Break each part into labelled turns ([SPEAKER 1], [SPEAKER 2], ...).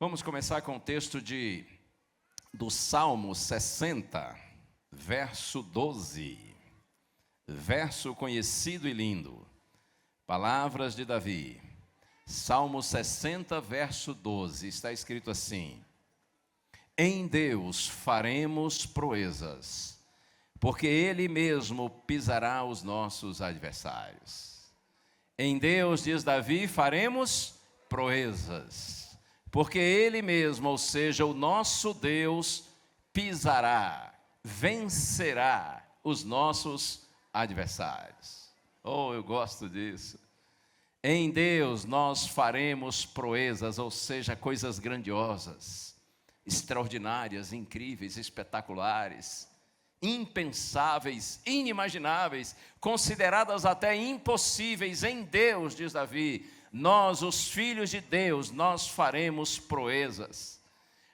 [SPEAKER 1] Vamos começar com o texto do Salmo 60, verso 12. Verso conhecido e lindo. Palavras de Davi. Salmo 60, verso 12. Está escrito assim: Em Deus faremos proezas, porque Ele mesmo pisará os nossos adversários. Em Deus, diz Davi, faremos proezas, porque Ele mesmo, ou seja, o nosso Deus, pisará, vencerá os nossos adversários. Oh, eu gosto disso. Em Deus nós faremos proezas, ou seja, coisas grandiosas, extraordinárias, incríveis, espetaculares, impensáveis, inimagináveis, consideradas até impossíveis. Em Deus, diz Davi, nós, os filhos de Deus, nós faremos proezas.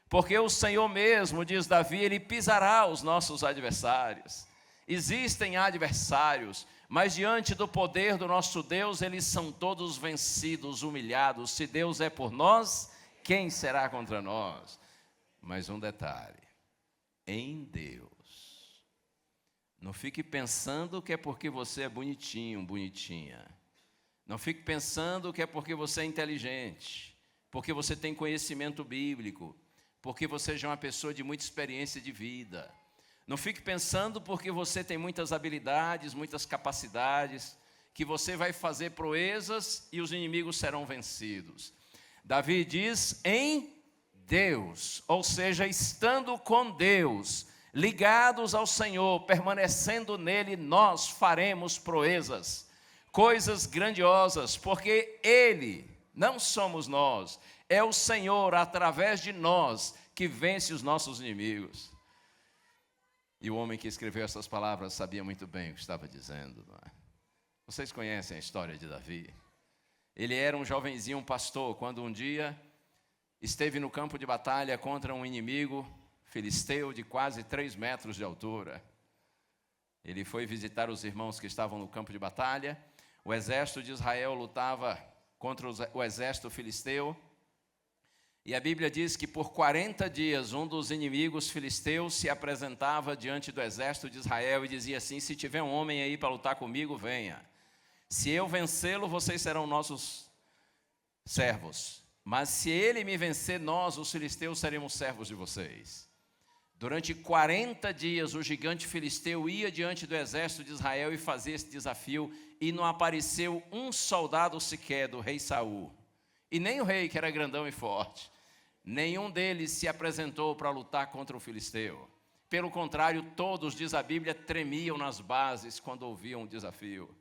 [SPEAKER 1] Porque o Senhor mesmo, diz Davi, Ele pisará os nossos adversários. Existem adversários, mas diante do poder do nosso Deus, eles são todos vencidos, humilhados. Se Deus é por nós, quem será contra nós? Mas um detalhe, em Deus. Não fique pensando que é porque você é bonitinho, bonitinha. Não fique pensando que é porque você é inteligente, porque você tem conhecimento bíblico, porque você já é uma pessoa de muita experiência de vida. Não fique pensando porque você tem muitas habilidades, muitas capacidades, que você vai fazer proezas e os inimigos serão vencidos. Davi diz em Deus, ou seja, estando com Deus, ligados ao Senhor, permanecendo nele, nós faremos proezas, coisas grandiosas, porque Ele, não somos nós, é o Senhor através de nós que vence os nossos inimigos. E o homem que escreveu essas palavras sabia muito bem o que estava dizendo, não é? Vocês conhecem a história de Davi? Ele era um jovenzinho pastor, quando um dia esteve no campo de batalha contra um inimigo filisteu de quase 3 metros de altura. Ele foi visitar os irmãos que estavam no campo de batalha. O exército de Israel lutava contra o exército filisteu. E a Bíblia diz que por 40 dias um dos inimigos filisteus se apresentava diante do exército de Israel e dizia assim: se tiver um homem aí para lutar comigo, venha. Se eu vencê-lo, vocês serão nossos servos. Mas se ele me vencer, nós, os filisteus, seremos servos de vocês. Durante 40 dias o gigante filisteu ia diante do exército de Israel e fazia esse desafio, e não apareceu um soldado sequer do rei Saul. E nem o rei, que era grandão e forte. Nenhum deles se apresentou para lutar contra o filisteu. Pelo contrário, todos, diz a Bíblia, tremiam nas bases quando ouviam o desafio.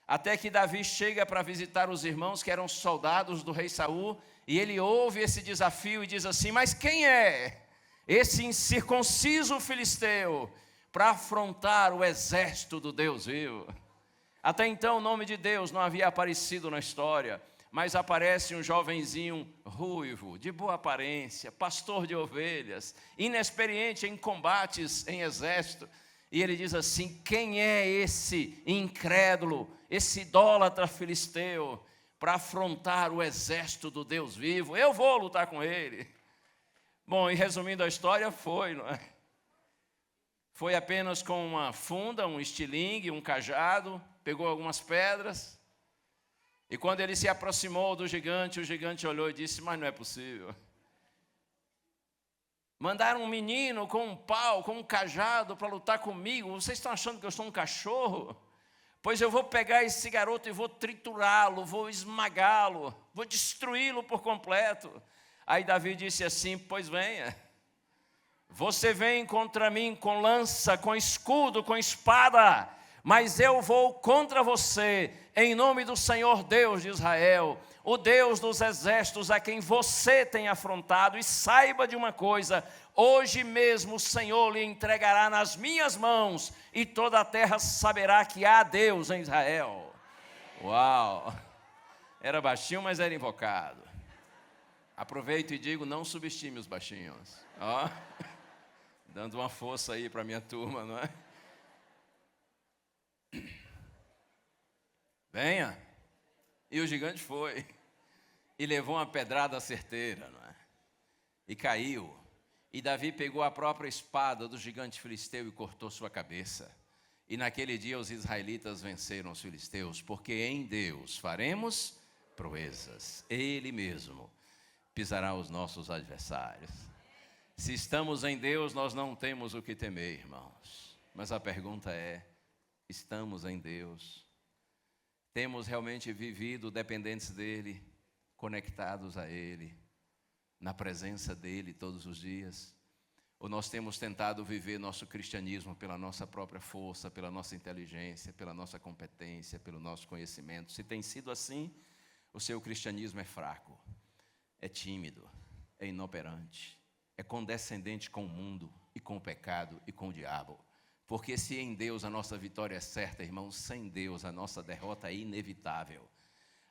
[SPEAKER 1] Até que Davi chega para visitar os irmãos que eram soldados do rei Saul, e ele ouve esse desafio e diz assim: mas quem é esse incircunciso filisteu para afrontar o exército do Deus vivo? Até então o nome de Deus não havia aparecido na história, mas aparece um jovenzinho ruivo, de boa aparência, pastor de ovelhas, inexperiente em combates em exército. E ele diz assim: quem é esse incrédulo, esse idólatra filisteu, para afrontar o exército do Deus vivo? Eu vou lutar com ele. Bom, e resumindo a história, não é? Foi apenas com uma funda, um estilingue, um cajado, pegou algumas pedras, e quando ele se aproximou do gigante, o gigante olhou e disse: mas não é possível. Mandaram um menino com um pau, com um cajado para lutar comigo. Vocês estão achando que eu sou um cachorro? Pois eu vou pegar esse garoto e vou triturá-lo, vou esmagá-lo, vou destruí-lo por completo. Aí Davi disse assim: pois venha. Você vem contra mim com lança, com escudo, com espada, mas eu vou contra você em nome do Senhor Deus de Israel, o Deus dos exércitos a quem você tem afrontado. E saiba de uma coisa: hoje mesmo o Senhor lhe entregará nas minhas mãos, e toda a terra saberá que há Deus em Israel. Uau! Era baixinho, mas era invocado. Aproveito e digo: não subestime os baixinhos. Ó, dando uma força aí para a minha turma, não é? Venha. E o gigante foi e levou uma pedrada certeira, não é? e caiu. E Davi pegou a própria espada do gigante filisteu e cortou sua cabeça. E naquele dia os israelitas venceram os filisteus, porque em Deus faremos proezas. Ele mesmo pisará os nossos adversários. Se estamos em Deus, nós não temos o que temer, irmãos. Mas a pergunta é, estamos em Deus? Temos realmente vivido dependentes dEle, conectados a Ele, na presença dEle todos os dias? Ou nós temos tentado viver nosso cristianismo pela nossa própria força, pela nossa inteligência, pela nossa competência, pelo nosso conhecimento? Se tem sido assim, o seu cristianismo é fraco, é tímido, é inoperante, é condescendente com o mundo e com o pecado e com o diabo. Porque se em Deus a nossa vitória é certa, irmãos, sem Deus a nossa derrota é inevitável.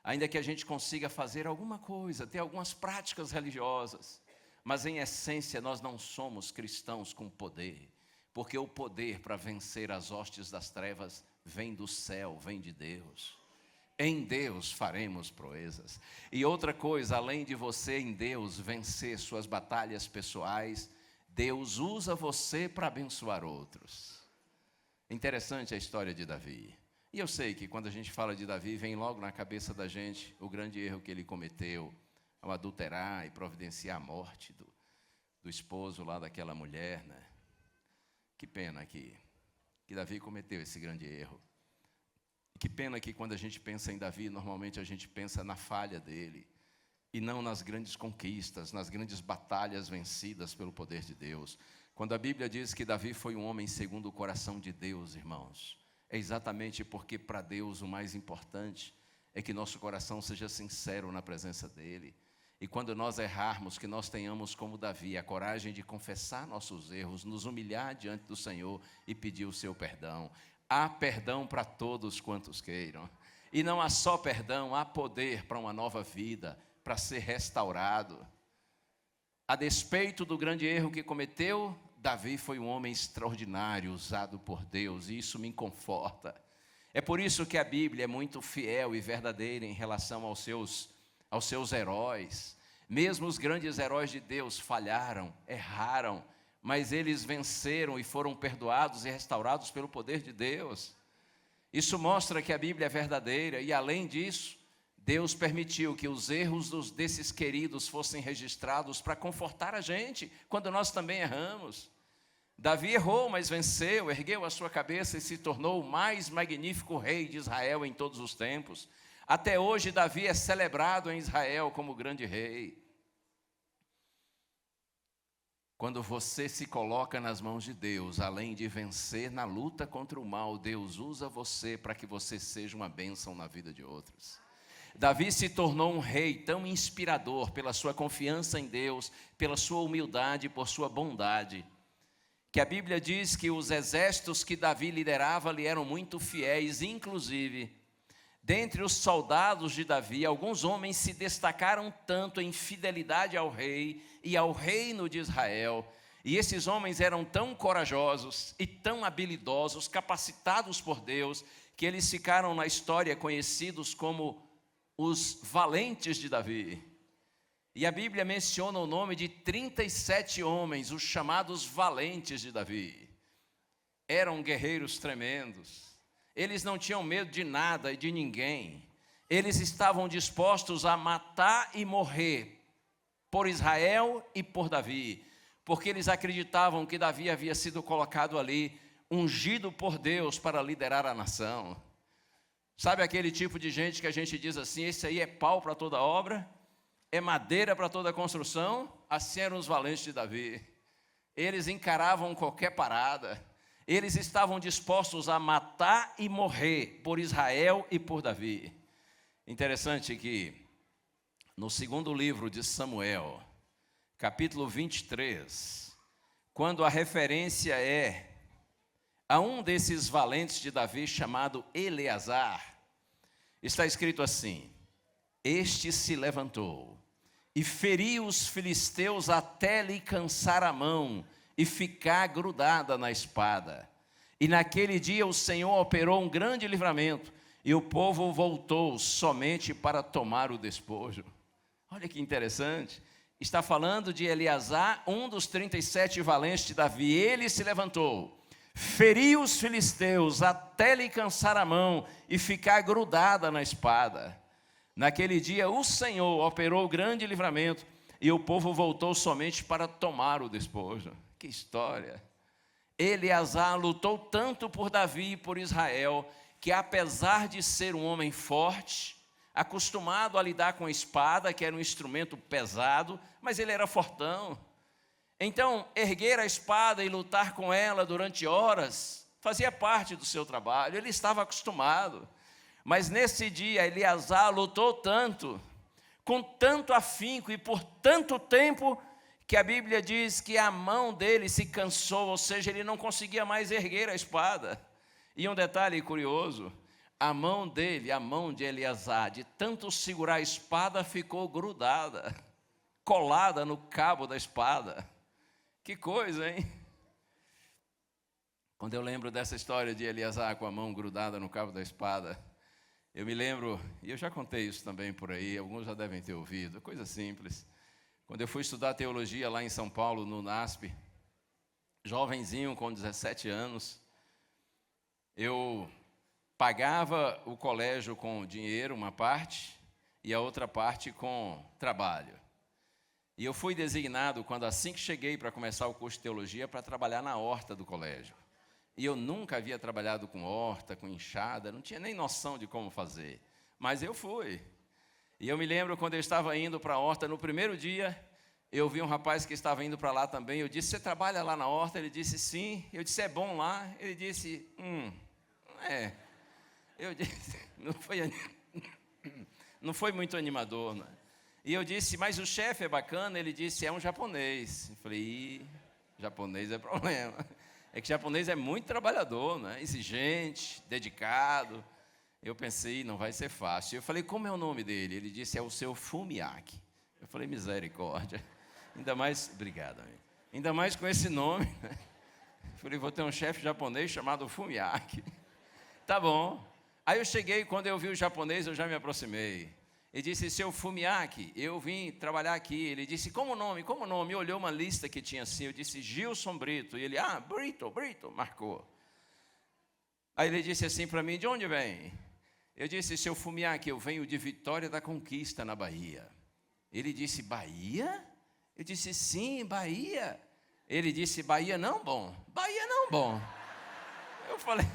[SPEAKER 1] Ainda que a gente consiga fazer alguma coisa, ter algumas práticas religiosas, mas em essência nós não somos cristãos com poder, porque o poder para vencer as hostes das trevas vem do céu, vem de Deus. Em Deus faremos proezas. E outra coisa, além de você em Deus vencer suas batalhas pessoais, Deus usa você para abençoar outros. Interessante a história de Davi. E eu sei que quando a gente fala de Davi, vem logo na cabeça da gente o grande erro que ele cometeu, ao adulterar e providenciar a morte do esposo lá daquela mulher, né? Que pena que Davi cometeu esse grande erro. Que pena que quando a gente pensa em Davi, normalmente a gente pensa na falha dele, e não nas grandes conquistas, nas grandes batalhas vencidas pelo poder de Deus. Quando a Bíblia diz que Davi foi um homem segundo o coração de Deus, irmãos, é exatamente porque para Deus o mais importante é que nosso coração seja sincero na presença dEle. E quando nós errarmos, que nós tenhamos como Davi a coragem de confessar nossos erros, nos humilhar diante do Senhor e pedir o seu perdão. Há perdão para todos quantos queiram. E não há só perdão, há poder para uma nova vida, para ser restaurado. A despeito do grande erro que cometeu, Davi foi um homem extraordinário, usado por Deus, e isso me conforta. É por isso que a Bíblia é muito fiel e verdadeira em relação aos seus heróis. Mesmo os grandes heróis de Deus falharam, erraram, mas eles venceram e foram perdoados e restaurados pelo poder de Deus. Isso mostra que a Bíblia é verdadeira e, além disso, Deus permitiu que os erros desses queridos fossem registrados para confortar a gente, quando nós também erramos. Davi errou, mas venceu, ergueu a sua cabeça e se tornou o mais magnífico rei de Israel em todos os tempos. Até hoje, Davi é celebrado em Israel como grande rei. Quando você se coloca nas mãos de Deus, além de vencer na luta contra o mal, Deus usa você para que você seja uma bênção na vida de outros. Davi se tornou um rei tão inspirador pela sua confiança em Deus, pela sua humildade e por sua bondade, que a Bíblia diz que os exércitos que Davi liderava lhe eram muito fiéis, inclusive, dentre os soldados de Davi, alguns homens se destacaram tanto em fidelidade ao rei e ao reino de Israel, e esses homens eram tão corajosos e tão habilidosos, capacitados por Deus, que eles ficaram na história conhecidos como os valentes de Davi. E a Bíblia menciona o nome de 37 homens, os chamados valentes de Davi. Eram guerreiros tremendos. Eles não tinham medo de nada e de ninguém. Eles estavam dispostos a matar e morrer por Israel e por Davi, porque eles acreditavam que Davi havia sido colocado ali, ungido por Deus para liderar a nação. Sabe aquele tipo de gente que a gente diz assim, esse aí é pau para toda obra, é madeira para toda construção? Assim eram os valentes de Davi. Eles encaravam qualquer parada. Eles estavam dispostos a matar e morrer por Israel e por Davi. Interessante que no segundo livro de Samuel, capítulo 23, quando a referência é a um desses valentes de Davi chamado Eleazar, está escrito assim: este se levantou e feriu os filisteus até lhe cansar a mão e ficar grudada na espada. E naquele dia o Senhor operou um grande livramento, e o povo voltou somente para tomar o despojo. Olha que interessante. Está falando de Eleazar, um dos 37 valentes de Davi. Ele se levantou, feriu os filisteus até lhe cansar a mão e ficar grudada na espada. Naquele dia o Senhor operou grande livramento e o povo voltou somente para tomar o despojo. Que história! Eleazar lutou tanto por Davi e por Israel, que apesar de ser um homem forte, acostumado a lidar com a espada, que era um instrumento pesado, mas ele era fortão. Então, erguer a espada e lutar com ela durante horas fazia parte do seu trabalho, ele estava acostumado. Mas nesse dia, Eleazar lutou tanto, com tanto afinco e por tanto tempo, que a Bíblia diz que a mão dele se cansou, ou seja, ele não conseguia mais erguer a espada. E um detalhe curioso, a mão dele, a mão de Eleazar, de tanto segurar a espada, ficou grudada, colada no cabo da espada. Que coisa, hein? Quando eu lembro dessa história de Eleazar com a mão grudada no cabo da espada, eu me lembro, e eu já contei isso também por aí, alguns já devem ter ouvido, coisa simples. Quando eu fui estudar teologia lá em São Paulo, no NASP, jovenzinho com 17 anos, eu pagava o colégio com dinheiro, uma parte, e a outra parte com trabalho. E eu fui designado, quando assim que cheguei para começar o curso de teologia, para trabalhar na horta do colégio. E eu nunca havia trabalhado com horta, com enxada, não tinha nem noção de como fazer. Mas eu fui. E eu me lembro quando eu estava indo para a horta, no primeiro dia, eu vi um rapaz que estava indo para lá também. Eu disse, você trabalha lá na horta? Ele disse, sim. Eu disse, é bom lá? Ele disse, é. Eu disse, não foi muito animador, né? E eu disse, mas o chefe é bacana? Ele disse, é um japonês. Eu falei, japonês é problema. É que japonês é muito trabalhador, né? Exigente, dedicado. Eu pensei, não vai ser fácil. Eu falei, como é o nome dele? Ele disse, é o seu Fumiaki. Eu falei, misericórdia. Ainda mais, obrigado, amigo. Ainda mais com esse nome. Eu falei, vou ter um chefe japonês chamado Fumiaki. Tá bom. Aí eu cheguei, quando eu vi o japonês, eu já me aproximei. Ele disse, seu Fumiaki, eu vim trabalhar aqui. Ele disse, como o nome? Como o nome? Olhou uma lista que tinha assim, eu disse, Gilson Brito. E ele, Brito, marcou. Aí ele disse assim para mim, de onde vem? Eu disse, seu Fumiaki, eu venho de Vitória da Conquista, na Bahia. Ele disse, Bahia? Eu disse, sim, Bahia. Ele disse, Bahia não bom. Bahia não bom. Eu falei,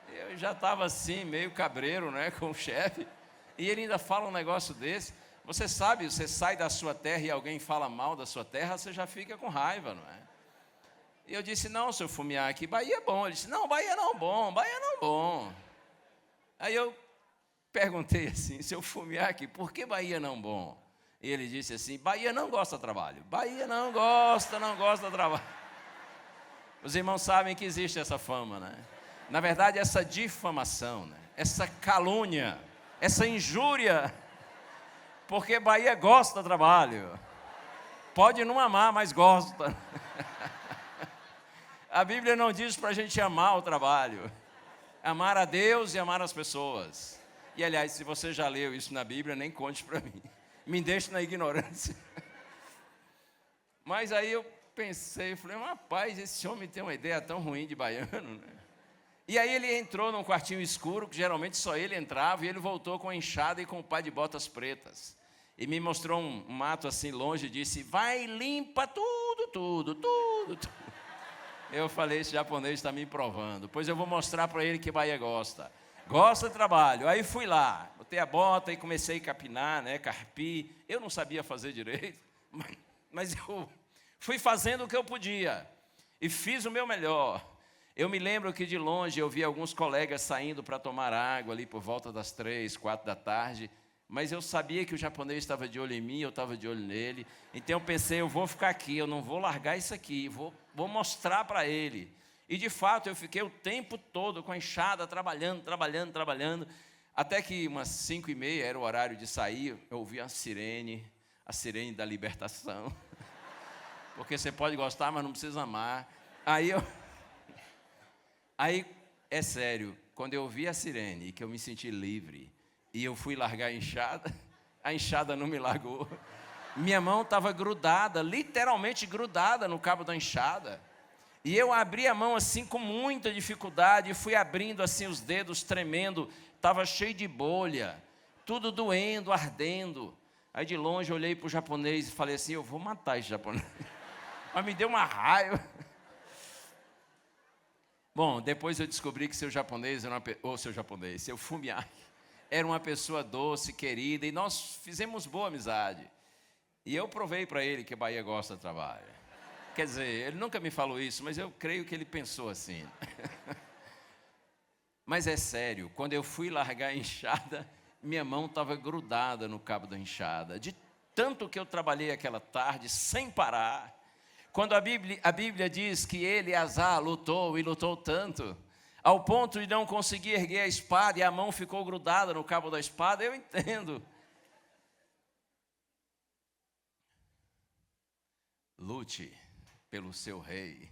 [SPEAKER 1] eu já estava assim, meio cabreiro, né, com o chefe. E ele ainda fala um negócio desse. Você sabe, você sai da sua terra e alguém fala mal da sua terra, você já fica com raiva, não é? E eu disse, não, seu Fumiaki, Bahia é bom. Ele disse, não, Bahia não bom, Bahia não bom. Aí eu perguntei assim, seu Fumiaki, por que Bahia não bom? E ele disse assim, Bahia não gosta de trabalho. Bahia não gosta de trabalho. Os irmãos sabem que existe essa fama, né? Na verdade, essa difamação, né? Essa calúnia, essa injúria, porque Bahia gosta de trabalho. Pode não amar, mas gosta. A Bíblia não diz para a gente amar o trabalho. Amar a Deus e amar as pessoas. E, aliás, se você já leu isso na Bíblia, nem conte para mim. Me deixe na ignorância. Mas aí eu pensei, falei, rapaz, esse homem tem uma ideia tão ruim de baiano, né? E aí ele entrou num quartinho escuro, que geralmente só ele entrava, e ele voltou com a enxada e com o pá de botas pretas. E me mostrou um mato assim longe e disse, vai, limpa tudo. Eu falei, esse japonês está me provando, pois eu vou mostrar para ele que Bahia gosta. Gosta de trabalho. Aí fui lá, botei a bota e comecei a capinar, né, carpir. Eu não sabia fazer direito, mas eu fui fazendo o que eu podia. E fiz o meu melhor. Eu me lembro que de longe eu vi alguns colegas saindo para tomar água ali por volta das 3, 4 da tarde, mas eu sabia que o japonês estava de olho em mim, eu estava de olho nele, então eu pensei, eu vou ficar aqui, eu não vou largar isso aqui, vou mostrar para ele. E de fato eu fiquei o tempo todo com a enxada, trabalhando, até que umas 5h30 era o horário de sair, eu ouvi a sirene da libertação, porque você pode gostar, mas não precisa amar. Aí, é sério, quando eu ouvi a sirene, que eu me senti livre, e eu fui largar a enxada não me largou. Minha mão estava grudada, literalmente grudada no cabo da enxada. E eu abri a mão assim com muita dificuldade, e fui abrindo assim os dedos, tremendo, estava cheio de bolha, tudo doendo, ardendo. Aí de longe eu olhei para o japonês e falei assim, eu vou matar esse japonês. Mas me deu uma raiva. Bom, depois eu descobri que seu Fumiaki, era uma pessoa doce, querida, e nós fizemos boa amizade. E eu provei para ele que a Bahia gosta de trabalho. Quer dizer, ele nunca me falou isso, mas eu creio que ele pensou assim. Mas é sério, quando eu fui largar a enxada, minha mão estava grudada no cabo da enxada. De tanto que eu trabalhei aquela tarde, sem parar. Quando a Bíblia diz que ele, Azar, lutou e lutou tanto, ao ponto de não conseguir erguer a espada e a mão ficou grudada no cabo da espada, eu entendo. Lute pelo seu rei,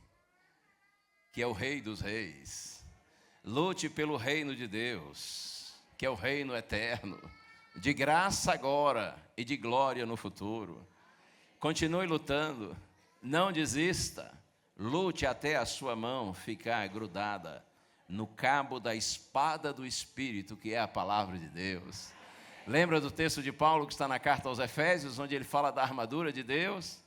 [SPEAKER 1] que é o rei dos reis. Lute pelo reino de Deus, que é o reino eterno, de graça agora e de glória no futuro. Continue lutando, não desista, lute até a sua mão ficar grudada no cabo da espada do Espírito, que é a palavra de Deus. Lembra do texto de Paulo que está na carta aos Efésios, onde ele fala da armadura de Deus?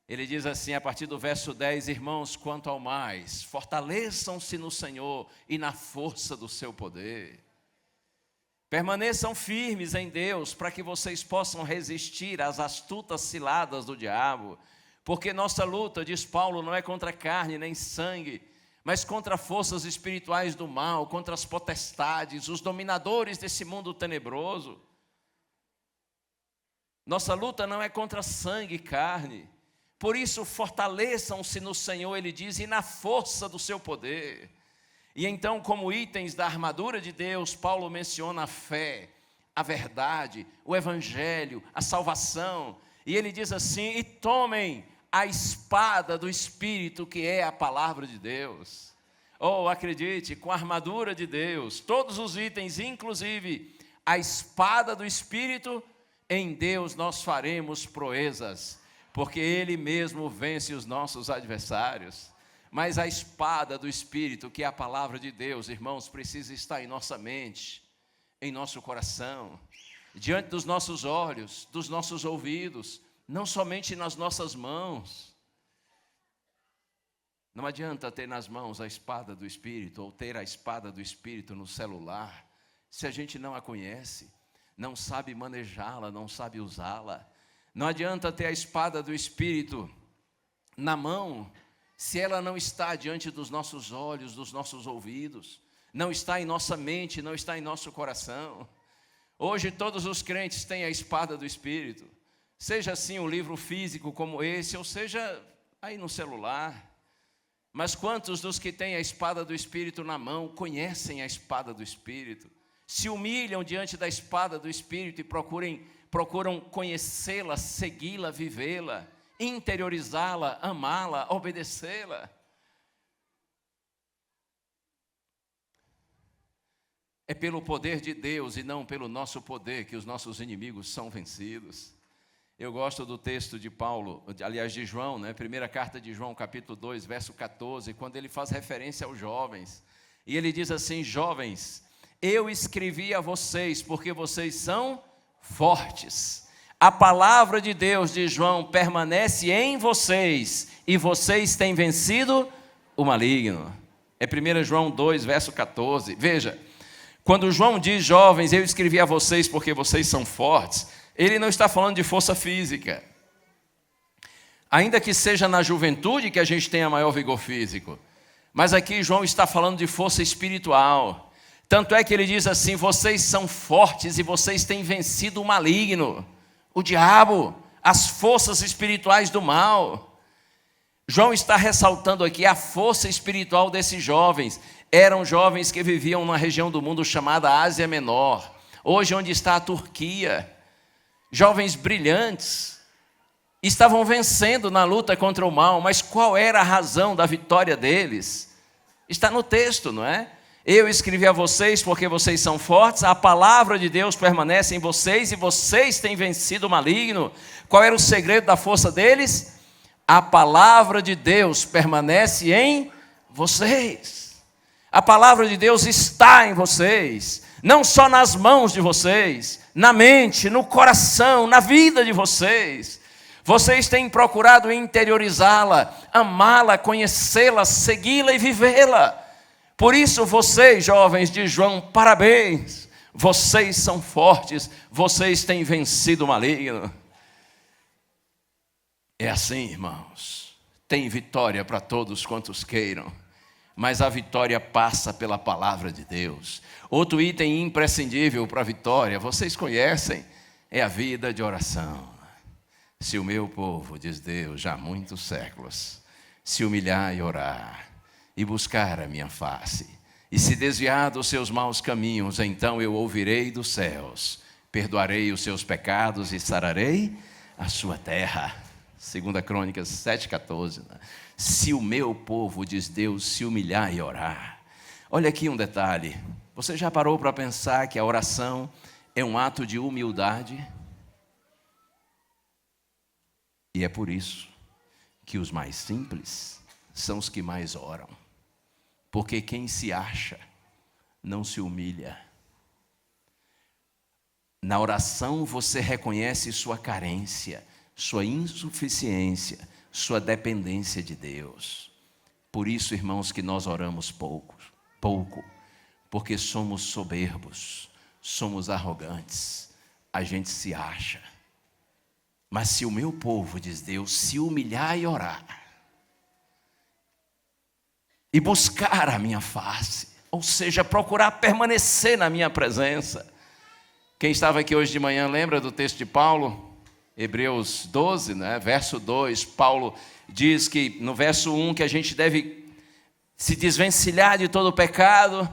[SPEAKER 1] Ele diz assim, a partir do verso 10, irmãos, quanto ao mais, fortaleçam-se no Senhor e na força do seu poder. Permaneçam firmes em Deus, para que vocês possam resistir às astutas ciladas do diabo, porque nossa luta, diz Paulo, não é contra carne nem sangue, mas contra forças espirituais do mal, contra as potestades, os dominadores desse mundo tenebroso. Nossa luta não é contra sangue e carne. Por isso, fortaleçam-se no Senhor, ele diz, e na força do seu poder. E então, como itens da armadura de Deus, Paulo menciona a fé, a verdade, o evangelho, a salvação. E ele diz assim, e tomem a espada do Espírito, que é a palavra de Deus. Oh, acredite, com a armadura de Deus, todos os itens, inclusive a espada do Espírito, em Deus nós faremos proezas, porque Ele mesmo vence os nossos adversários. Mas a espada do Espírito, que é a palavra de Deus, irmãos, precisa estar em nossa mente, em nosso coração, diante dos nossos olhos, dos nossos ouvidos, não somente nas nossas mãos. Não adianta ter nas mãos a espada do Espírito, ou ter a espada do Espírito no celular, se a gente não a conhece, não sabe manejá-la, não sabe usá-la. Não adianta ter a espada do Espírito na mão, se ela não está diante dos nossos olhos, dos nossos ouvidos, não está em nossa mente, não está em nosso coração. Hoje todos os crentes têm a espada do Espírito, seja assim um livro físico como esse, ou seja aí no celular. Mas quantos dos que têm a espada do Espírito na mão conhecem a espada do Espírito? Se humilham diante da espada do Espírito e procuram conhecê-la, segui-la, vivê-la, interiorizá-la, amá-la, obedecê-la. É pelo poder de Deus e não pelo nosso poder que os nossos inimigos são vencidos. Eu gosto do texto de Paulo, aliás de João, primeira carta de João, capítulo 2, verso 14, quando ele faz referência aos jovens. E ele diz assim, jovens, eu escrevi a vocês porque vocês são fortes. A palavra de Deus, de João, permanece em vocês e vocês têm vencido o maligno. É 1 João 2, verso 14. Veja, quando João diz, jovens, eu escrevi a vocês porque vocês são fortes, ele não está falando de força física. Ainda que seja na juventude que a gente tenha maior vigor físico. Mas aqui João está falando de força espiritual. Tanto é que ele diz assim, vocês são fortes e vocês têm vencido o maligno, o diabo, as forças espirituais do mal. João está ressaltando aqui a força espiritual desses jovens. Eram jovens que viviam numa região do mundo chamada Ásia Menor, hoje onde está a Turquia. Jovens brilhantes, estavam vencendo na luta contra o mal, mas qual era a razão da vitória deles? Está no texto, não é? Eu escrevi a vocês porque vocês são fortes, a palavra de Deus permanece em vocês e vocês têm vencido o maligno. Qual era o segredo da força deles? A palavra de Deus permanece em vocês. A palavra de Deus está em vocês, não só nas mãos de vocês, na mente, no coração, na vida de vocês. Vocês têm procurado interiorizá-la, amá-la, conhecê-la, segui-la e vivê-la. Por isso, vocês, jovens de João, parabéns. Vocês são fortes, vocês têm vencido o maligno. É assim, irmãos. Tem vitória para todos quantos queiram, mas a vitória passa pela palavra de Deus. Outro item imprescindível para a vitória, vocês conhecem, é a vida de oração. Se o meu povo, diz Deus, já há muitos séculos, se humilhar e orar, e buscar a minha face, e se desviar dos seus maus caminhos, então eu ouvirei dos céus, perdoarei os seus pecados e sararei a sua terra. 2 Crônicas 7,14. Se o meu povo, diz Deus, se humilhar e orar. Olha aqui um detalhe. Você já parou para pensar que a oração é um ato de humildade? E é por isso que os mais simples são os que mais oram. Porque quem se acha não se humilha. Na oração você reconhece sua carência, sua insuficiência, sua dependência de Deus. Por isso, irmãos, que nós oramos pouco, porque somos soberbos, somos arrogantes, a gente se acha. Mas se o meu povo, diz Deus, se humilhar e orar, e buscar a minha face, ou seja, procurar permanecer na minha presença. Quem estava aqui hoje de manhã lembra do texto de Paulo? Hebreus 12, verso 2, Paulo diz que no verso 1 que a gente deve se desvencilhar de todo o pecado,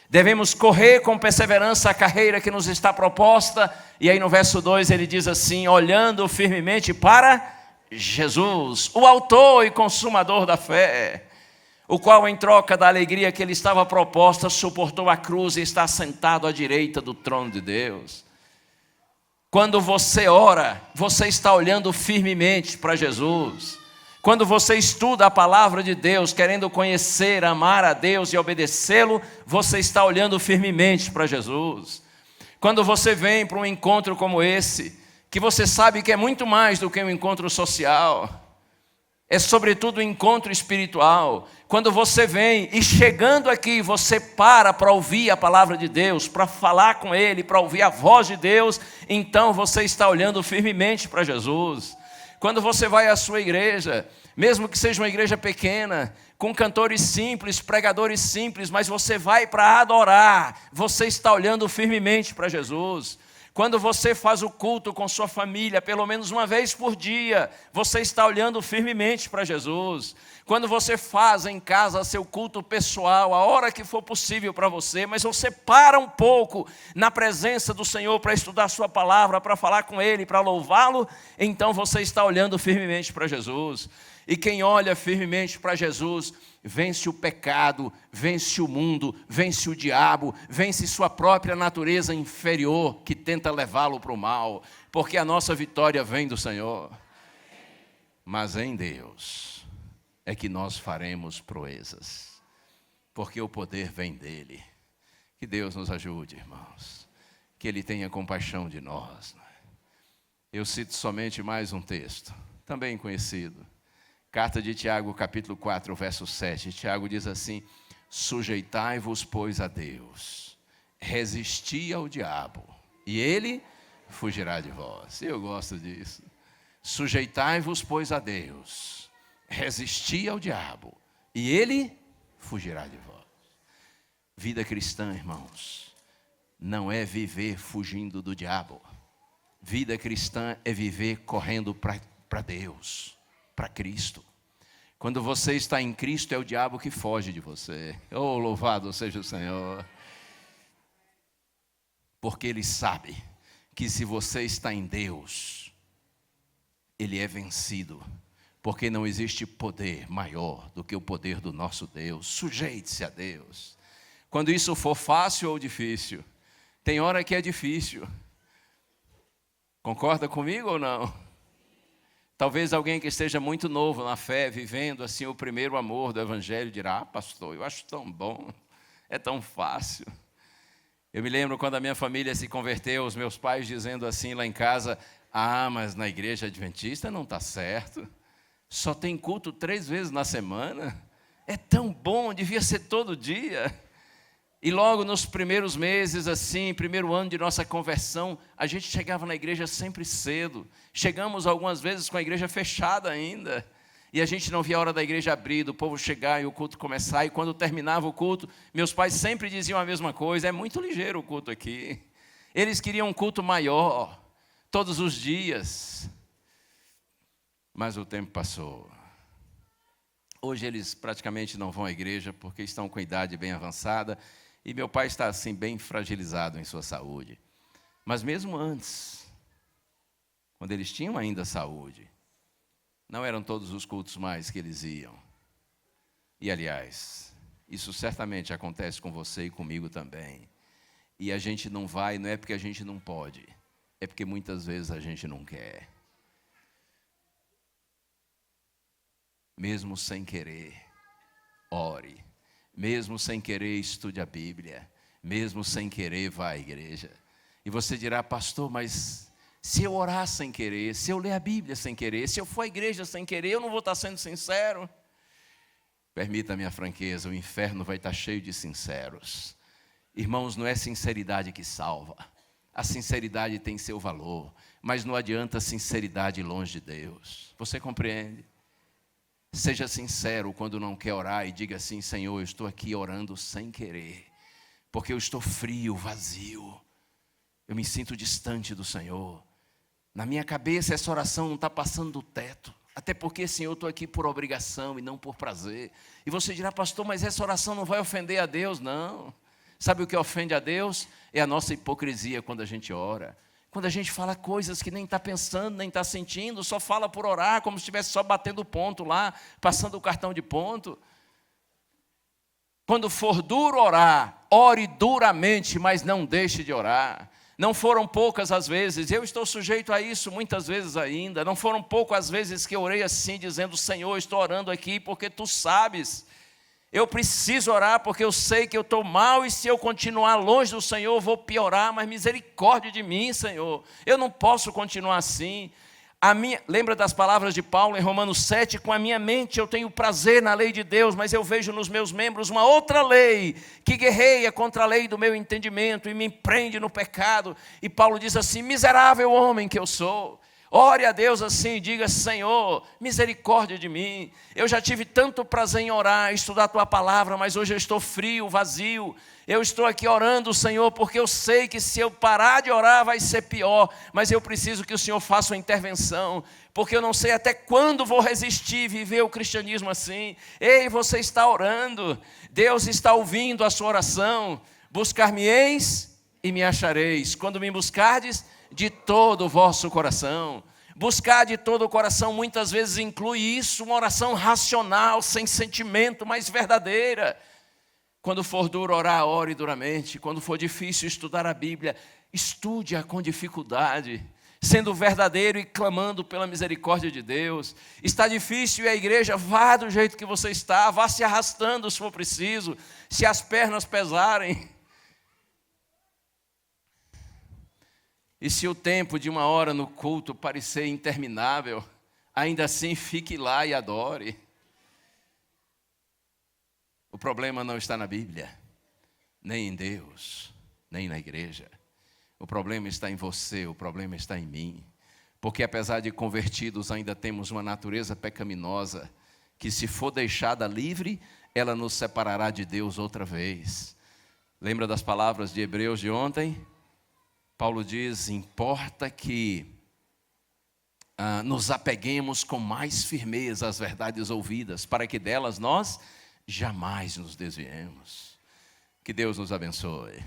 [SPEAKER 1] devemos correr com perseverança a carreira que nos está proposta, e aí no verso 2 ele diz assim, olhando firmemente para Jesus, o autor e consumador da fé, o qual em troca da alegria que lhe estava proposta, suportou a cruz e está sentado à direita do trono de Deus. Quando você ora, você está olhando firmemente para Jesus. Quando você estuda a palavra de Deus, querendo conhecer, amar a Deus e obedecê-lo, você está olhando firmemente para Jesus. Quando você vem para um encontro como esse, que você sabe que é muito mais do que um encontro social, é sobretudo um encontro espiritual. Quando você vem e chegando aqui, você para ouvir a palavra de Deus, para falar com Ele, para ouvir a voz de Deus, então você está olhando firmemente para Jesus. Quando você vai à sua igreja, mesmo que seja uma igreja pequena, com cantores simples, pregadores simples, mas você vai para adorar, você está olhando firmemente para Jesus. Quando você faz o culto com sua família, pelo menos uma vez por dia, você está olhando firmemente para Jesus. Quando você faz em casa seu culto pessoal, a hora que for possível para você, mas você para um pouco na presença do Senhor para estudar sua palavra, para falar com Ele, para louvá-lo, então você está olhando firmemente para Jesus. E quem olha firmemente para Jesus, vence o pecado, vence o mundo, vence o diabo, vence sua própria natureza inferior que tenta levá-lo para o mal, porque a nossa vitória vem do Senhor. Mas em Deus é que nós faremos proezas, porque o poder vem dEle. Que Deus nos ajude, irmãos, que Ele tenha compaixão de nós. Eu cito somente mais um texto, também conhecido. Carta de Tiago, capítulo 4, verso 7. Tiago diz assim, sujeitai-vos, pois, a Deus, resisti ao diabo, e ele fugirá de vós. Eu gosto disso. Sujeitai-vos, pois, a Deus, resisti ao diabo, e ele fugirá de vós. Vida cristã, irmãos, não é viver fugindo do diabo. Vida cristã é viver correndo para Deus, para Cristo. Quando você está em Cristo, é o diabo que foge de você. Oh, louvado seja o Senhor. Porque Ele sabe que se você está em Deus, Ele é vencido. Porque não existe poder maior do que o poder do nosso Deus. Sujeite-se a Deus. quando isso for fácil ou difícil. Tem hora que é difícil. Concorda comigo ou não? Talvez alguém que esteja muito novo na fé, vivendo assim o primeiro amor do Evangelho, dirá: pastor, eu acho tão bom, é tão fácil. Eu me lembro quando a minha família se converteu, os meus pais dizendo assim lá em casa: mas na igreja adventista não está certo, só tem culto 3 vezes na semana, é tão bom, devia ser todo dia. E logo nos primeiros meses, assim, primeiro ano de nossa conversão, a gente chegava na igreja sempre cedo. Chegamos algumas vezes com a igreja fechada ainda. E a gente não via a hora da igreja abrir, do povo chegar e o culto começar. E quando terminava o culto, meus pais sempre diziam a mesma coisa: é muito ligeiro o culto aqui. Eles queriam um culto maior, todos os dias. Mas o tempo passou. Hoje eles praticamente não vão à igreja porque estão com idade bem avançada. E meu pai está assim bem fragilizado em sua saúde. Mas mesmo antes, quando eles tinham ainda saúde, não eram todos os cultos mais que eles iam. E aliás, isso certamente acontece com você e comigo também. E a gente não vai, não é porque a gente não pode, é porque muitas vezes a gente não quer. Mesmo sem querer, ore. Mesmo sem querer, estude a Bíblia. Mesmo sem querer, vá à igreja. E você dirá: pastor, mas se eu orar sem querer, se eu ler a Bíblia sem querer, se eu for à igreja sem querer, eu não vou estar sendo sincero? Permita-me a franqueza, o inferno vai estar cheio de sinceros. Irmãos, não é sinceridade que salva. A sinceridade tem seu valor, mas não adianta a sinceridade longe de Deus. Você compreende? Seja sincero quando não quer orar e diga assim: Senhor, eu estou aqui orando sem querer, porque eu estou frio, vazio, eu me sinto distante do Senhor. Na minha cabeça essa oração não está passando do teto, até porque, Senhor, eu estou aqui por obrigação e não por prazer. E você dirá: pastor, mas essa oração não vai ofender a Deus? Não. Sabe o que ofende a Deus? É a nossa hipocrisia quando a gente ora. Quando a gente fala coisas que nem está pensando, nem está sentindo, só fala por orar, como se estivesse só batendo ponto lá, passando o cartão de ponto. Quando for duro orar, ore duramente, mas não deixe de orar. Não foram poucas as vezes, eu estou sujeito a isso muitas vezes ainda, não foram poucas as vezes que eu orei assim, dizendo: Senhor, estou orando aqui porque Tu sabes. Eu preciso orar porque eu sei que eu estou mal e se eu continuar longe do Senhor eu vou piorar, mas misericórdia de mim, Senhor. Eu não posso continuar assim. Lembra das palavras de Paulo em Romanos 7? Com a minha mente eu tenho prazer na lei de Deus, mas eu vejo nos meus membros uma outra lei que guerreia contra a lei do meu entendimento e me prende no pecado. E Paulo diz assim: miserável homem que eu sou. Ore a Deus assim e diga: Senhor, misericórdia de mim. Eu já tive tanto prazer em orar, estudar a Tua palavra, mas hoje eu estou frio, vazio. Eu estou aqui orando, Senhor, porque eu sei que se eu parar de orar vai ser pior. Mas eu preciso que o Senhor faça uma intervenção, porque eu não sei até quando vou resistir, viver o cristianismo assim. Ei, você está orando, Deus está ouvindo a sua oração. Buscar-me-eis e me achareis, quando me buscardes de todo o vosso coração. Buscar de todo o coração muitas vezes inclui isso, uma oração racional, sem sentimento, mas verdadeira. Quando for duro orar, ore duramente. Quando for difícil estudar a Bíblia, estude-a com dificuldade, sendo verdadeiro e clamando pela misericórdia de Deus. Está difícil e a igreja, vá do jeito que você está, vá se arrastando se for preciso, se as pernas pesarem. E se o tempo de 1 hora no culto parecer interminável, ainda assim fique lá e adore. O problema não está na Bíblia, nem em Deus, nem na igreja. O problema está em você, o problema está em mim. Porque apesar de convertidos, ainda temos uma natureza pecaminosa, que se for deixada livre, ela nos separará de Deus outra vez. Lembra das palavras de Hebreus de ontem? Paulo diz: importa que nos apeguemos com mais firmeza às verdades ouvidas, para que delas nós jamais nos desviemos. Que Deus nos abençoe.